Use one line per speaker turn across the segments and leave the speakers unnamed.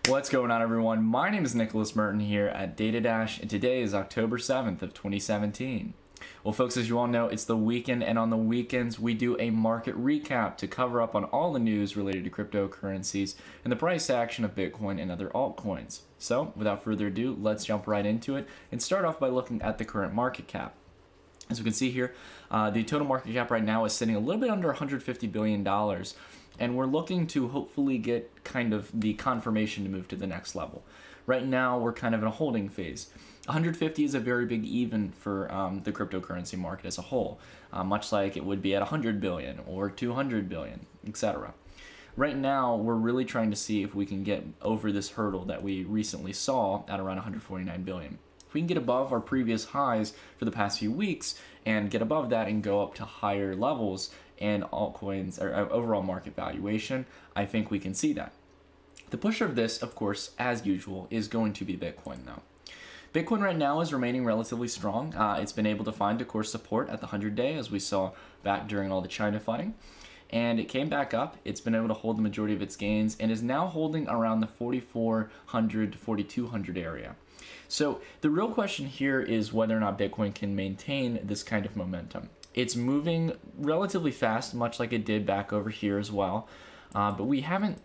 What's going on, everyone? My name is Nicholas Merton here at DataDash, and today is October 7th of 2017. Well, folks, as you all know, it's the weekend, and on the weekends we do a market recap to cover up on all the news related to cryptocurrencies and the price action of Bitcoin and other altcoins. So, without further ado, let's jump right into it and start off by looking at the current market cap. As we can see here, the total market cap right now is sitting a little bit under $150 billion. And we're looking to hopefully get kind of the confirmation to move to the next level. Right now, we're kind of in a holding phase. 150 is a very big even for the cryptocurrency market as a whole, much like it would be at 100 billion or 200 billion, etc. Right now, we're really trying to see if we can get over this hurdle that we recently saw at around 149 billion. If we can get above our previous highs for the past few weeks and get above that and go up to higher levels and altcoins or overall market valuation, I think we can see that. The pusher of this, of course, as usual, is going to be Bitcoin though. Bitcoin right now is remaining relatively strong. It's been able to find, of course, support at the 100-day, as we saw back during all the China fighting. And it came back up. It's been able to hold the majority of its gains and is now holding around the 4,400 to 4,200 area. So the real question here is whether or not Bitcoin can maintain this kind of momentum. It's moving relatively fast, much like it did back over here as well. But we haven't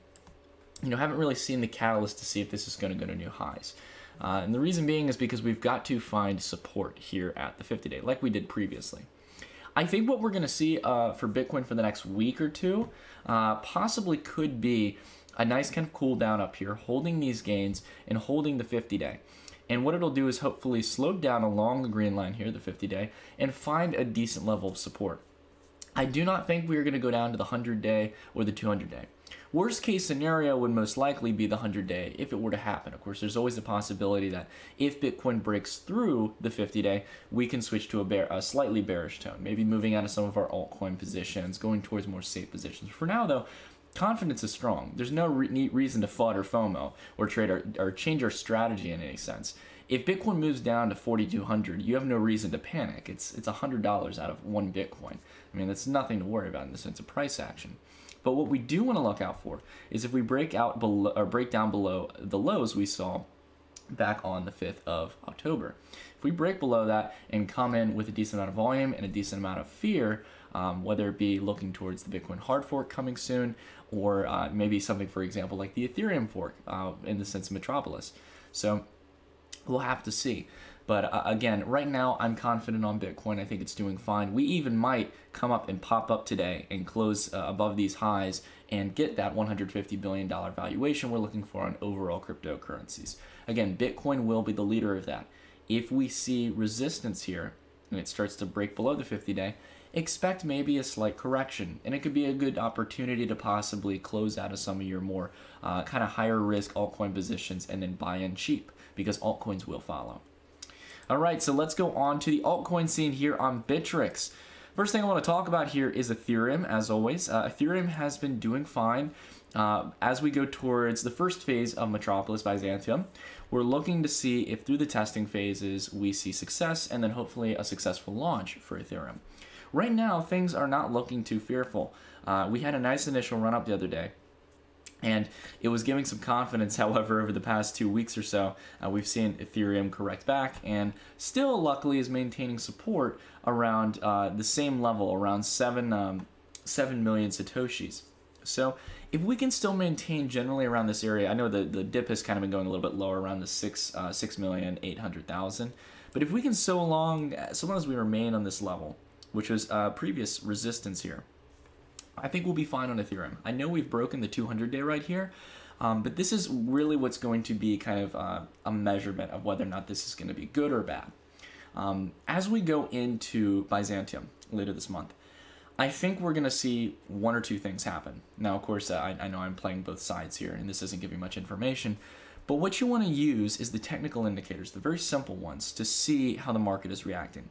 really seen the catalyst to see if this is going to go to new highs. And the reason being is because we've got to find support here at the 50-day, like we did previously. I think what we're going to see for Bitcoin for the next week or two possibly could be a nice kind of cool down up here, holding these gains and holding the 50-day. And what it'll do is hopefully slow down along the green line here, the 50-day, and find a decent level of support. I do not think we're going to go down to the 100-day or the 200-day. Worst case scenario would most likely be the 100-day if it were to happen. Of course, there's always a possibility that if Bitcoin breaks through the 50-day, we can switch to a slightly bearish tone, maybe moving out of some of our altcoin positions, going towards more safe positions. For now, though, confidence is strong. There's no reason to FUD or FOMO or trade or change our strategy in any sense. If Bitcoin moves down to 4,200, you have no reason to panic. It's $100 out of one Bitcoin. I mean, that's nothing to worry about in the sense of price action. But what we do want to look out for is if we break down below the lows we saw back on the 5th of October. If we break below that and come in with a decent amount of volume and a decent amount of fear, whether it be looking towards the Bitcoin hard fork coming soon, or maybe something, for example, like the Ethereum fork in the sense of Metropolis. So we'll have to see. But again, right now, I'm confident on Bitcoin. I think it's doing fine. We even might come up and pop up today and close above these highs and get that $150 billion valuation we're looking for on overall cryptocurrencies. Again, Bitcoin will be the leader of that. If we see resistance here and it starts to break below the 50-day, expect maybe a slight correction. And it could be a good opportunity to possibly close out of some of your more kind of higher risk altcoin positions and then buy in cheap, because altcoins will follow. All right, so let's go on to the altcoin scene here on Bittrex. First thing I want to talk about here is Ethereum, as always. Ethereum has been doing fine. As we go towards the first phase of Metropolis Byzantium, we're looking to see if through the testing phases we see success and then hopefully a successful launch for Ethereum. Right now, things are not looking too fearful. We had a nice initial run up the other day, and it was giving some confidence. However, over the past 2 weeks or so, we've seen Ethereum correct back and still luckily is maintaining support around the same level, around 7 million Satoshis. So if we can still maintain generally around this area, I know the dip has kind of been going a little bit lower around the 6,800,000. But if we can so long as we remain on this level, which was previous resistance here, I think we'll be fine on Ethereum. I know we've broken the 200-day right here, but this is really what's going to be kind of a measurement of whether or not this is going to be good or bad. As we go into Byzantium later this month, I think we're going to see one or two things happen. Now, of course, I know I'm playing both sides here, and this isn't giving much information, but what you want to use is the technical indicators, the very simple ones, to see how the market is reacting.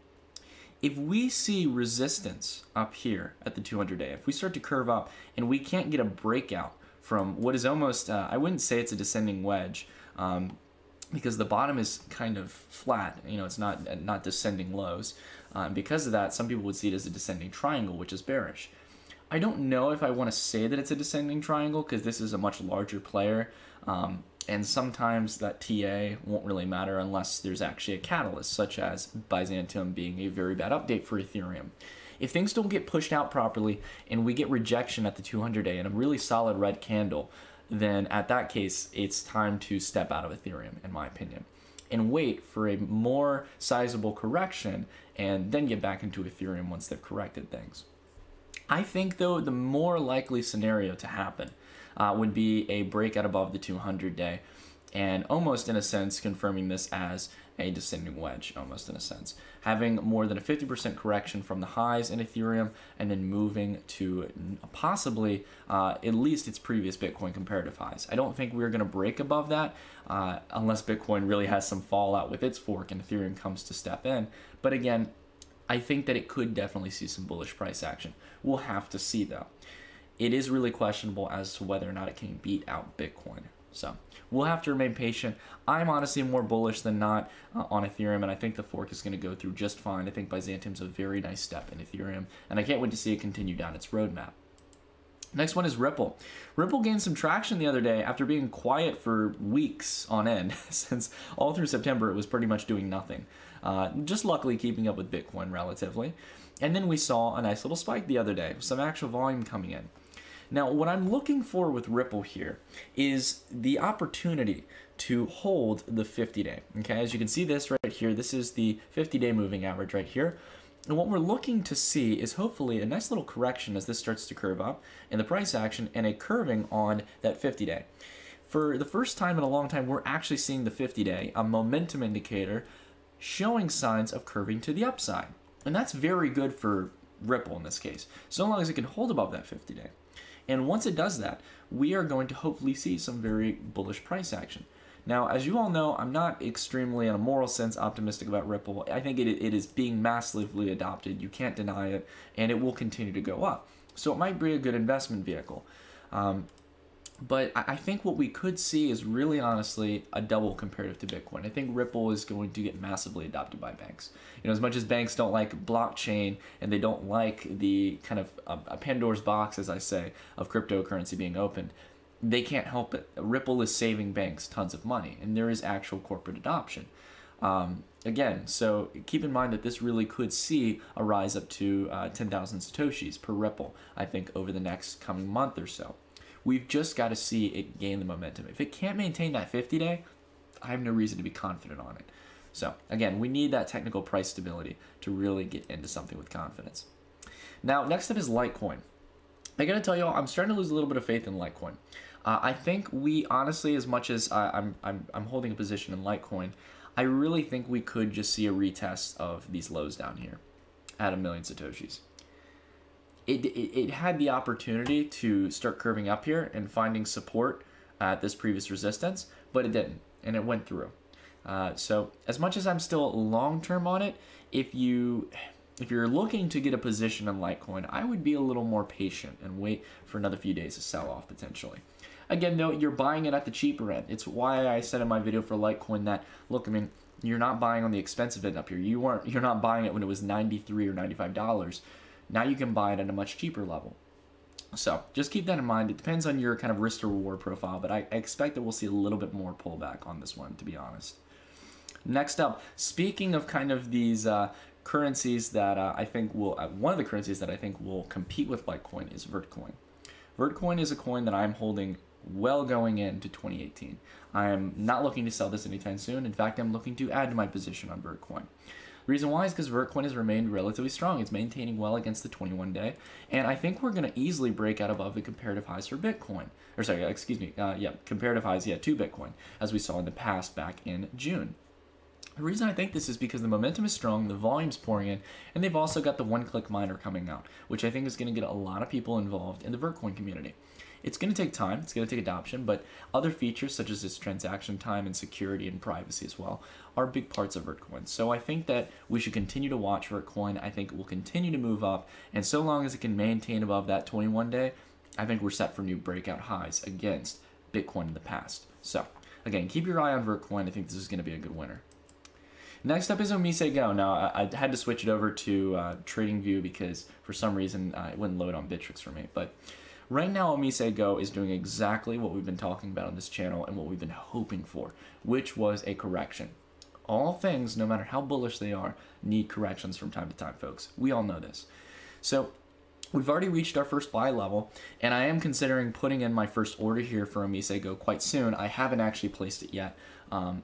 If we see resistance up here at the 200-day, if we start to curve up and we can't get a breakout from what is almost, I wouldn't say it's a descending wedge, because the bottom is kind of flat, it's not descending lows. Because of that, some people would see it as a descending triangle, which is bearish. I don't know if I want to say that it's a descending triangle because this is a much larger player, and and sometimes that TA won't really matter unless there's actually a catalyst, such as Byzantium being a very bad update for Ethereum. If things don't get pushed out properly and we get rejection at the 200-day and a really solid red candle, then at that case, it's time to step out of Ethereum, in my opinion, and wait for a more sizable correction and then get back into Ethereum once they've corrected things. I think, though, the more likely scenario to happen would be a breakout above the 200-day and almost, in a sense, confirming this as a descending wedge, almost in a sense. Having more than a 50% correction from the highs in Ethereum and then moving to possibly at least its previous Bitcoin comparative highs. I don't think we're going to break above that unless Bitcoin really has some fallout with its fork and Ethereum comes to step in. But again, I think that it could definitely see some bullish price action. We'll have to see, though. It is really questionable as to whether or not it can beat out Bitcoin. So we'll have to remain patient. I'm honestly more bullish than not on Ethereum, and I think the fork is going to go through just fine. I think Byzantium's a very nice step in Ethereum, and I can't wait to see it continue down its roadmap. Next one is Ripple. Ripple gained some traction the other day after being quiet for weeks on end. Since all through September, it was pretty much doing nothing. Just luckily keeping up with Bitcoin relatively. And then we saw a nice little spike the other day, some actual volume coming in. Now, what I'm looking for with Ripple here is the opportunity to hold the 50-day. Okay, as you can see this right here, this is the 50-day moving average right here. And what we're looking to see is hopefully a nice little correction as this starts to curve up in the price action and a curving on that 50-day. For the first time in a long time, we're actually seeing the 50-day, a momentum indicator, showing signs of curving to the upside. And that's very good for Ripple in this case, so long as it can hold above that 50-day. And once it does that, we are going to hopefully see some very bullish price action. Now, as you all know, I'm not extremely, in a moral sense, optimistic about Ripple. I think it is being massively adopted. You can't deny it, and it will continue to go up. So it might be a good investment vehicle. But I think what we could see is really honestly a double comparative to Bitcoin. I think Ripple is going to get massively adopted by banks. You know, as much as banks don't like blockchain and they don't like the kind of a Pandora's box, as I say, of cryptocurrency being opened, they can't help it. Ripple is saving banks tons of money, and there is actual corporate adoption. Again, so keep in mind that this really could see a rise up to 10,000 Satoshis per Ripple, I think, over the next coming month or so. We've just got to see it gain the momentum. If it can't maintain that 50-day, I have no reason to be confident on it. So again, we need that technical price stability to really get into something with confidence. Now, next up is Litecoin. I gotta tell y'all, I'm starting to lose a little bit of faith in Litecoin. I think we honestly, as much as I'm holding a position in Litecoin, I really think we could just see a retest of these lows down here at 1,000,000 Satoshis. It had the opportunity to start curving up here and finding support at this previous resistance, but it didn't, and it went through. So as much as I'm still long-term on it, if you're looking to get a position in Litecoin, I would be a little more patient and wait for another few days to sell off potentially. Again, though, you're buying it at the cheaper end. It's why I said in my video for Litecoin that, look, I mean, you're not buying on the expensive end up here. You're not buying it when it was $93 or $95. Now you can buy it at a much cheaper level. So just keep that in mind. It depends on your kind of risk to reward profile, but I expect that we'll see a little bit more pullback on this one, to be honest. Next up, speaking of kind of these currencies that I think will, one of the currencies that I think will compete with Litecoin is Vertcoin. Vertcoin is a coin that I'm holding well going into 2018. I am not looking to sell this anytime soon. In fact, I'm looking to add to my position on Vertcoin. The reason why is because Vertcoin has remained relatively strong. It's maintaining well against the 21-day, and I think we're going to easily break out above the comparative highs for Bitcoin. Or sorry, excuse me, comparative highs, to Bitcoin, as we saw in the past back in June. The reason I think this is because the momentum is strong, the volume's pouring in, and they've also got the one-click miner coming out, which I think is going to get a lot of people involved in the Vertcoin community. It's going to take time, it's going to take adoption, but other features such as its transaction time and security and privacy as well are big parts of Vertcoin. So I think that we should continue to watch Vertcoin. I think it will continue to move up, and so long as it can maintain above that 21-day, I think we're set for new breakout highs against Bitcoin in the past. So again, keep your eye on Vertcoin. I think this is going to be a good winner. Next up is Omise Go. Now, I had to switch it over to TradingView because for some reason it wouldn't load on Bittrex for me. But Right now, Omise Go is doing exactly what we've been talking about on this channel and what we've been hoping for, which was a correction. All things, no matter how bullish they are, need corrections from time to time, folks. We all know this. So we've already reached our first buy level, and I am considering putting in my first order here for Omise Go quite soon. I haven't actually placed it yet.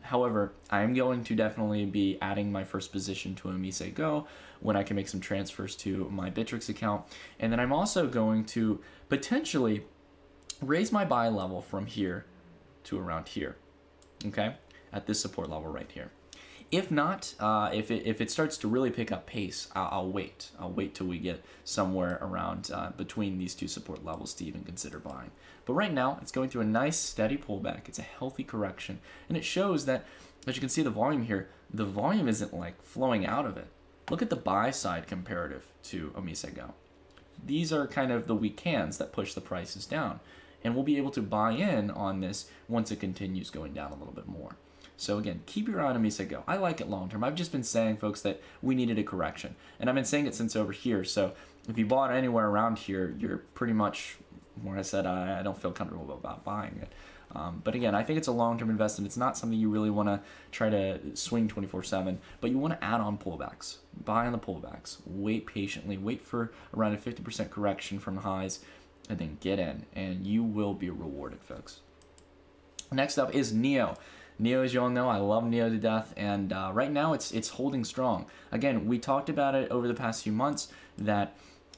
However, I am going to definitely be adding my first position to Omise Go when I can make some transfers to my Bittrex account. And then I'm also going to potentially raise my buy level from here to around here, okay, at this support level right here. If not, if it starts to really pick up pace, I'll wait. I'll wait till we get somewhere around between these two support levels to even consider buying. But right now, it's going through a nice steady pullback. It's a healthy correction, and it shows that, as you can see the volume here, the volume isn't like flowing out of it. Look at the buy side comparative to Omise Go. These are kind of the weak hands that push the prices down, and we'll be able to buy in on this once it continues going down a little bit more. So again, keep your eye on Omise Go. I like it long term. I've just been saying, folks, that we needed a correction, and I've been saying it since over here. So if you bought anywhere around here, you're pretty much where I said I don't feel comfortable about buying it. But again, I think it's a long-term investment. It's not something you really want to try to swing 24/7, but you want to add on pullbacks. Buy on the pullbacks. Wait patiently. Wait for around a 50% correction from the highs, and then get in, and you will be rewarded, folks. Next up is NEO. NEO, as you all know, I love NEO to death, and right now it's holding strong. Again, we talked about it over the past few months that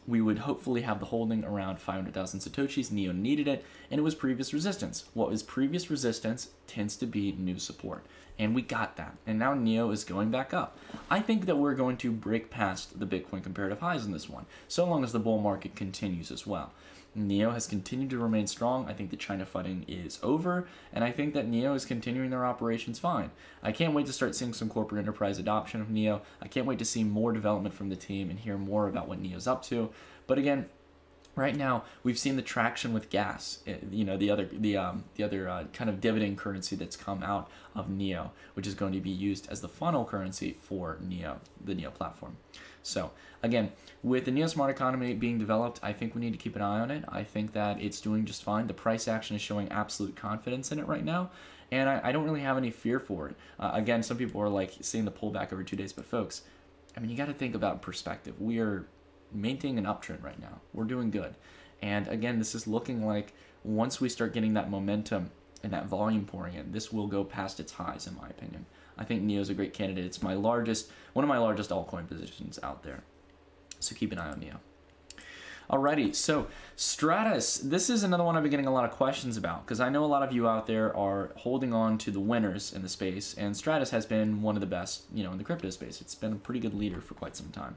we would hopefully have the holding around 500,000 Satoshis. NEO needed it, and it was previous resistance. What was previous resistance tends to be new support, and we got that. And now NEO is going back up. I think that we're going to break past the Bitcoin comparative highs in this one, so long as the bull market continues as well. NEO has continued to remain strong. I think the China fighting is over, and I think that NEO is continuing their operations fine. I can't wait to start seeing some corporate enterprise adoption of NEO. I can't wait to see more development from the team and hear more about what NEO's up to. But again, right now we've seen the traction with gas. You know, the other kind of dividend currency that's come out of NEO, which is going to be used as the funnel currency for NEO, the NEO platform. So again, with the NEO Smart Economy being developed, I think we need to keep an eye on it. I think that it's doing just fine. The price action is showing absolute confidence in it right now, and I don't really have any fear for it. Again, some people are like seeing the pullback over 2 days, but folks, I mean, you got to think about perspective. We are maintaining an uptrend right now. We're doing good. And again, this is looking like once we start getting that momentum and that volume pouring in, this will go past its highs, in my opinion. I think NEO is a great candidate. It's my largest, one of my largest altcoin positions out there. So keep an eye on NEO. Alrighty, so Stratus. This is another one I've been getting a lot of questions about because I know a lot of you out there are holding on to the winners in the space, and Stratus has been one of the best, you know, in the crypto space. It's been a pretty good leader for quite some time.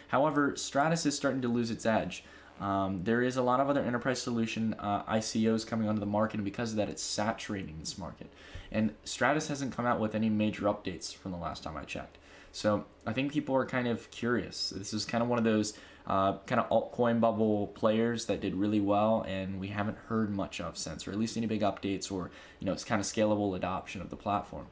However, Stratus is starting to lose its edge. There is a lot of other enterprise solution ICOs coming onto the market, and because of that, it's saturating this market. And Stratus hasn't come out with any major updates from the last time I checked. So I think people are kind of curious. This is kind of one of those kind of altcoin bubble players that did really well, and we haven't heard much of since, or at least any big updates, or it's kind of scalable adoption of the platform.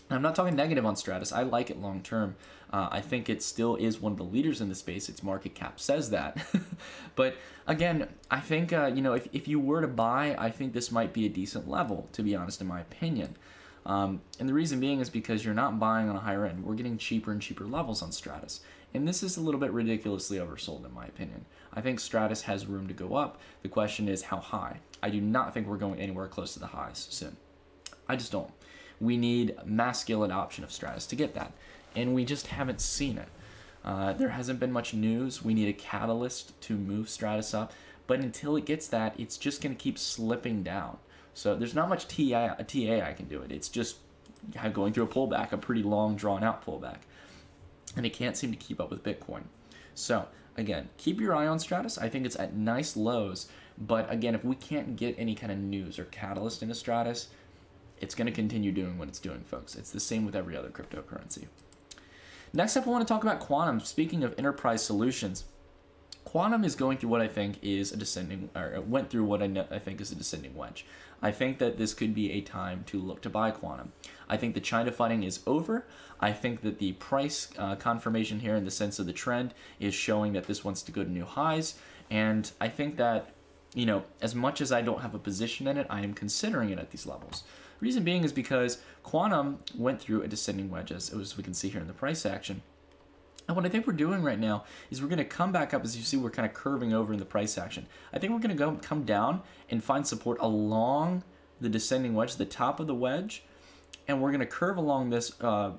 And I'm not talking negative on Stratus. I like it long term. I think it still is one of the leaders in the space. Its market cap says that. But again, I think if you were to buy, I think this might be a decent level, to be honest, in my opinion. And the reason being is because you're not buying on a higher end. We're getting cheaper and cheaper levels on Stratus. And this is a little bit ridiculously oversold, in my opinion. I think Stratus has room to go up. The question is how high. I do not think we're going anywhere close to the highs soon. I just don't. We need mass scale adoption of Stratus to get that. And we just haven't seen it. There hasn't been much news. We need a catalyst to move Stratus up. But until it gets that, it's just going to keep slipping down. So there's not much TA I can do it. It's just going through a pullback, a pretty long, drawn-out pullback. And it can't seem to keep up with Bitcoin. So, again, keep your eye on Stratus. I think it's at nice lows. But, again, if we can't get any kind of news or catalyst into Stratus, it's going to continue doing what it's doing, folks. It's the same with every other cryptocurrency. Next up, I want to talk about Quantum. Speaking of enterprise solutions, Quantum is going through what I think is a descending, or went through what I think is a descending wedge. I think that this could be a time to look to buy Quantum. I think the China fighting is over. I think that the price confirmation here in the sense of the trend is showing that this wants to go to new highs. And I think that you know, as much as I don't have a position in it, I am considering it at these levels. Reason being is because Quantum went through a descending wedge, as we can see here in the price action. And what I think we're doing right now is we're going to come back up. As you see, we're kind of curving over in the price action. I think we're going to come down and find support along the descending wedge, the top of the wedge, and we're going to curve along this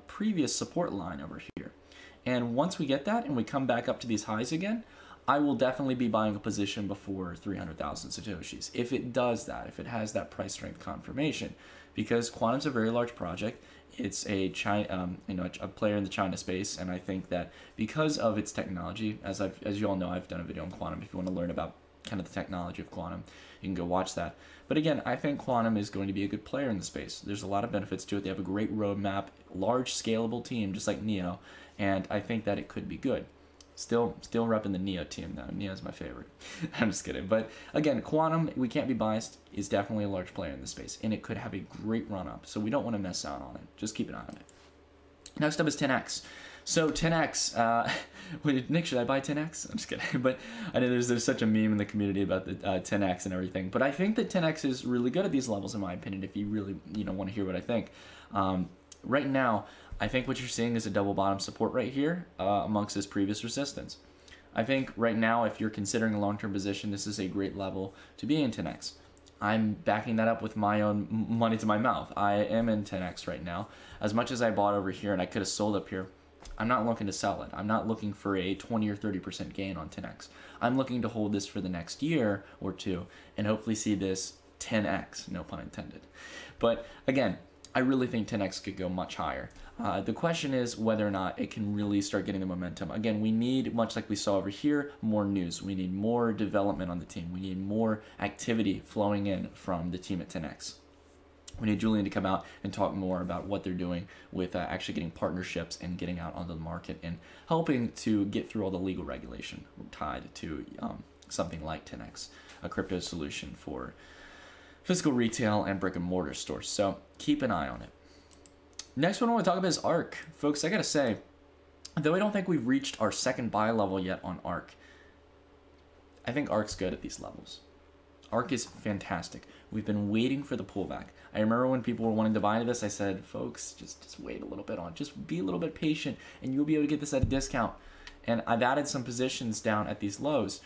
previous support line over here. And once we get that and we come back up to these highs again, I will definitely be buying a position before 300,000 Satoshis. If it does that, if it has that price strength confirmation, because Quantum's a very large project. It's a a player in the China space, and I think that because of its technology, as you all know, I've done a video on Quantum. If you want to learn about kind of the technology of Quantum, you can go watch that. But again, I think Quantum is going to be a good player in the space. There's a lot of benefits to it. They have a great roadmap, large scalable team, just like Neo, and I think that it could be good. Still repping the Neo team though. Neo's my favorite. I'm just kidding. But again, Quantum, we can't be biased, is definitely a large player in this space, and it could have a great run up. So we don't want to miss out on it. Just keep an eye on it. Next up is TenX. So TenX, wait, Nick, should I buy TenX? I'm just kidding. But I know there's such a meme in the community about the TenX and everything. But I think that TenX is really good at these levels, in my opinion. If you really want to hear what I think, right now, I think what you're seeing is a double bottom support right here amongst this previous resistance. I think right now, if you're considering a long-term position, this is a great level to be in TenX. I'm backing that up with my own money to my mouth. I am in TenX right now. As much as I bought over here and I could have sold up here, I'm not looking to sell it. I'm not looking for a 20 or 30% gain on TenX. I'm looking to hold this for the next year or two and hopefully see this 10x, no pun intended. But again, I really think 10x could go much higher. The question is whether or not it can really start getting the momentum. Again, we need, much like we saw over here, more news. We need more development on the team. We need more activity flowing in from the team at 10x. We need Julian to come out and talk more about what they're doing with actually getting partnerships and getting out onto the market and helping to get through all the legal regulation tied to something like 10x, a crypto solution for physical retail and brick and mortar stores. So keep an eye on it. Next one I want to talk about is ARK. Folks, I gotta say, though I don't think we've reached our second buy level yet on ARK, I think ARK's good at these levels. ARK is fantastic. We've been waiting for the pullback. I remember when people were wanting to buy into this, I said, folks, just wait a little bit on it. Just be a little bit patient and you'll be able to get this at a discount. And I've added some positions down at these lows.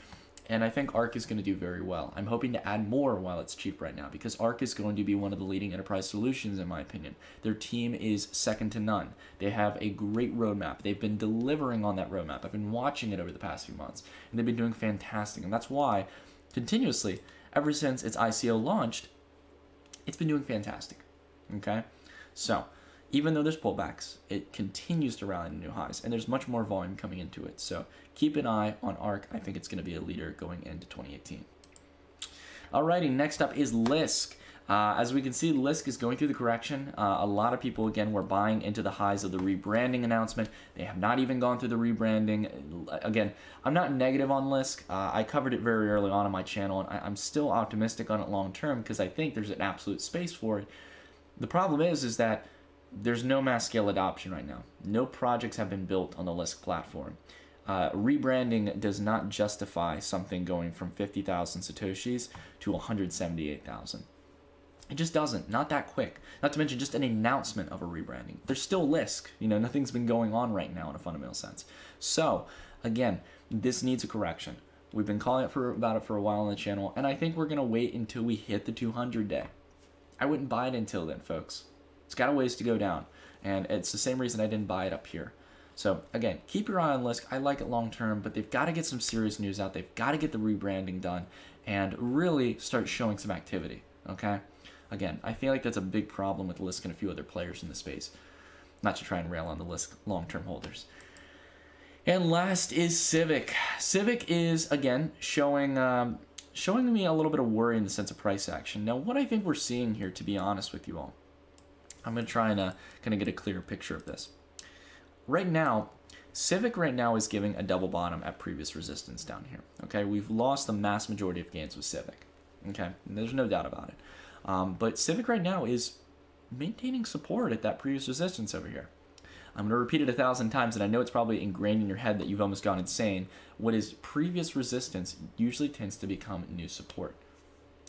And I think ARK is going to do very well. I'm hoping to add more while it's cheap right now because ARK is going to be one of the leading enterprise solutions in my opinion. Their team is second to none. They have a great roadmap. They've been delivering on that roadmap. I've been watching it over the past few months and they've been doing fantastic. And that's why continuously, ever since its ICO launched, it's been doing fantastic. Okay? So, even though there's pullbacks, it continues to rally to new highs, and there's much more volume coming into it. So keep an eye on ARK. I think it's going to be a leader going into 2018. Alrighty, next up is Liske. As we can see, Liske is going through the correction. A lot of people, again, were buying into the highs of the rebranding announcement. They have not even gone through the rebranding. Again, I'm not negative on Liske. I covered it very early on my channel, and I'm still optimistic on it long term because I think there's an absolute space for it. The problem is that there's no mass scale adoption right now. No projects have been built on the Liske platform. Rebranding does not justify something going from 50,000 Satoshis to 178,000. It just doesn't. Not that quick. Not to mention just an announcement of a rebranding. There's still Liske. Nothing's been going on right now in a fundamental sense. So, again, this needs a correction. We've been calling about it for a while on the channel, and I think we're going to wait until we hit the 200 day. I wouldn't buy it until then, folks. It's got a ways to go down, and it's the same reason I didn't buy it up here. So again, keep your eye on Liske. I like it long term, but they've got to get some serious news out. They've got to get the rebranding done and really start showing some activity, okay? Again, I feel like that's a big problem with Liske and a few other players in the space. Not to try and rail on the Liske long-term holders. And last is Civic. Civic is, again, showing me a little bit of worry in the sense of price action. Now, what I think we're seeing here, to be honest with you all, I'm going to try and kind of get a clearer picture of this. Right now, Civic right now is giving a double bottom at previous resistance down here. Okay, we've lost the mass majority of gains with Civic. Okay, and there's no doubt about it. But Civic right now is maintaining support at that previous resistance over here. I'm going to repeat it 1,000 times, and I know it's probably ingrained in your head that you've almost gone insane. What is previous resistance usually tends to become new support.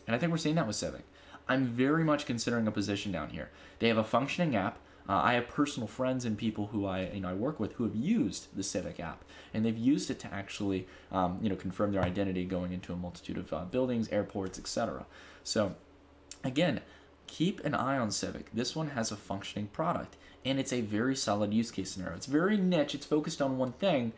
And I think we're seeing that with Civic. I'm very much considering a position down here. They have a functioning app. I have personal friends and people who I work with who have used the Civic app, and they've used it to actually confirm their identity going into a multitude of buildings, airports, etc. So again, keep an eye on Civic. This one has a functioning product, and it's a very solid use case scenario. It's very niche. It's focused on one thing,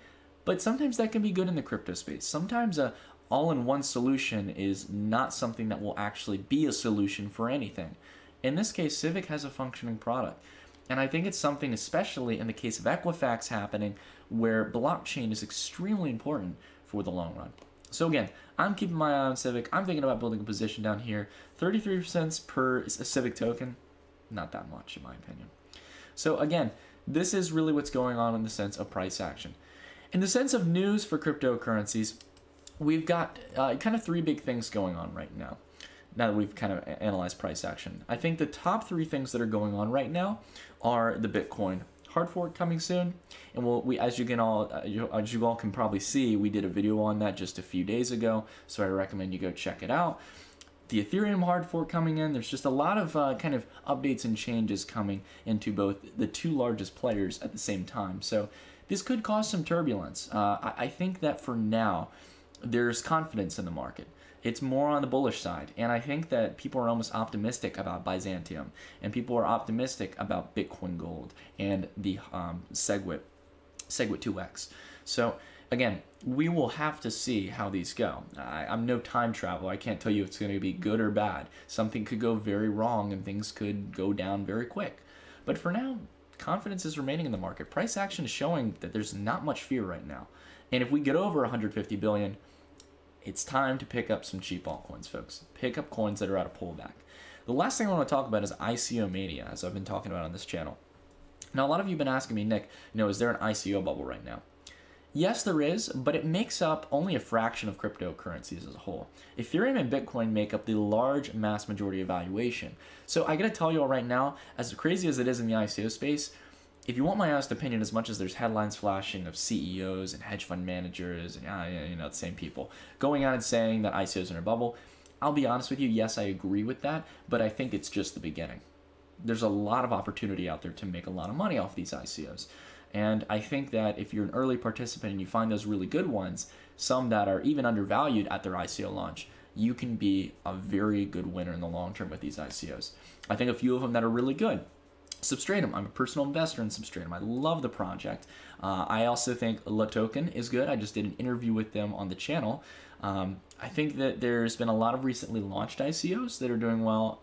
but sometimes that can be good in the crypto space. Sometimes a all-in-one solution is not something that will actually be a solution for anything. In this case, Civic has a functioning product. And I think it's something, especially in the case of Equifax happening, where blockchain is extremely important for the long run. So again, I'm keeping my eye on Civic. I'm thinking about building a position down here. 33 cents per Civic token, not that much in my opinion. So again, this is really what's going on in the sense of price action. In the sense of news for cryptocurrencies, we've got kind of three big things going on right now. Now that we've kind of analyzed price action, I think the top three things that are going on right now are the Bitcoin hard fork coming soon, and as you all can probably see, we did a video on that just a few days ago, so I recommend you go check it out. The Ethereum hard fork coming in. There's just a lot of kind of updates and changes coming into both the two largest players at the same time. So this could cause some turbulence. I think that for now, there's confidence in the market. It's more on the bullish side, and I think that people are almost optimistic about Byzantium, and people are optimistic about Bitcoin Gold and the Segwit 2x. So again, we will have to see how these go. I'm no time traveler. I can't tell you it's going to be good or bad. Something could go very wrong, and things could go down very quick. But for now, confidence is remaining in the market. Price action is showing that there's not much fear right now. And if we get over 150 billion, it's time to pick up some cheap altcoins, folks. Pick up coins that are at a pullback. The last thing I want to talk about is ICO mania, as I've been talking about on this channel. Now, a lot of you have been asking me, Nick, is there an ICO bubble right now? Yes, there is, but it makes up only a fraction of cryptocurrencies as a whole. Ethereum and Bitcoin make up the large mass majority of valuation. So I gotta tell you all right now, as crazy as it is in the ICO space, if you want my honest opinion, as much as there's headlines flashing of CEOs and hedge fund managers and the same people going out and saying that ICOs are in a bubble, I'll be honest with you, yes, I agree with that, but I think it's just the beginning. There's a lot of opportunity out there to make a lot of money off these ICOs. And I think that if you're an early participant and you find those really good ones, some that are even undervalued at their ICO launch, you can be a very good winner in the long term with these ICOs. I think a few of them that are really good. Substratum, I'm a personal investor in Substratum. I love the project. I also think Litecoin is good. I just did an interview with them on the channel. I think that there's been a lot of recently launched ICOs that are doing well,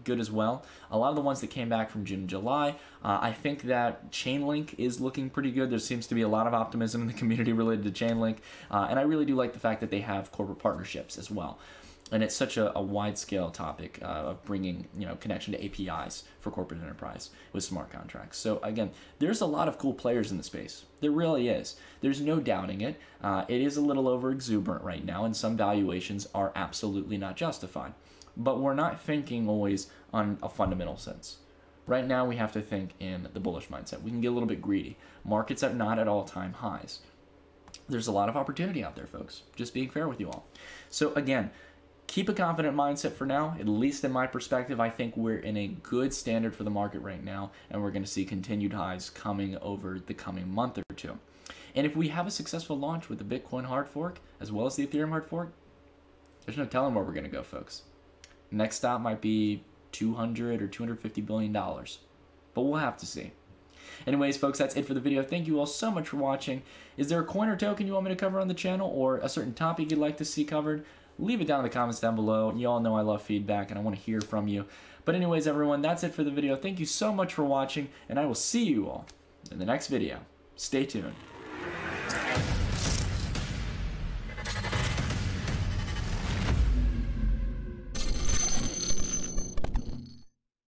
good as well. A lot of the ones that came back from June and July. I think that Chainlink is looking pretty good. There seems to be a lot of optimism in the community related to Chainlink. And I really do like the fact that they have corporate partnerships as well. And it's such a wide-scale topic of bringing, connection to APIs for corporate enterprise with smart contracts. So again, there's a lot of cool players in the space. There really is. There's no doubting it. It is a little over-exuberant right now, and some valuations are absolutely not justified. But we're not thinking always on a fundamental sense. Right now, we have to think in the bullish mindset. We can get a little bit greedy. Markets are not at all-time highs. There's a lot of opportunity out there, folks. Just being fair with you all. So again, keep a confident mindset for now, at least in my perspective. I think we're in a good standard for the market right now, and we're going to see continued highs coming over the coming month or two. And if we have a successful launch with the Bitcoin hard fork, as well as the Ethereum hard fork, there's no telling where we're going to go, folks. Next stop might be $200 or $250 billion, but we'll have to see. Anyways, folks, that's it for the video. Thank you all so much for watching. Is there a coin or token you want me to cover on the channel, or a certain topic you'd like to see covered? Leave it down in the comments down below. You all know I love feedback and I want to hear from you. But anyways, everyone, that's it for the video. Thank you so much for watching, and I will see you all in the next video. Stay tuned.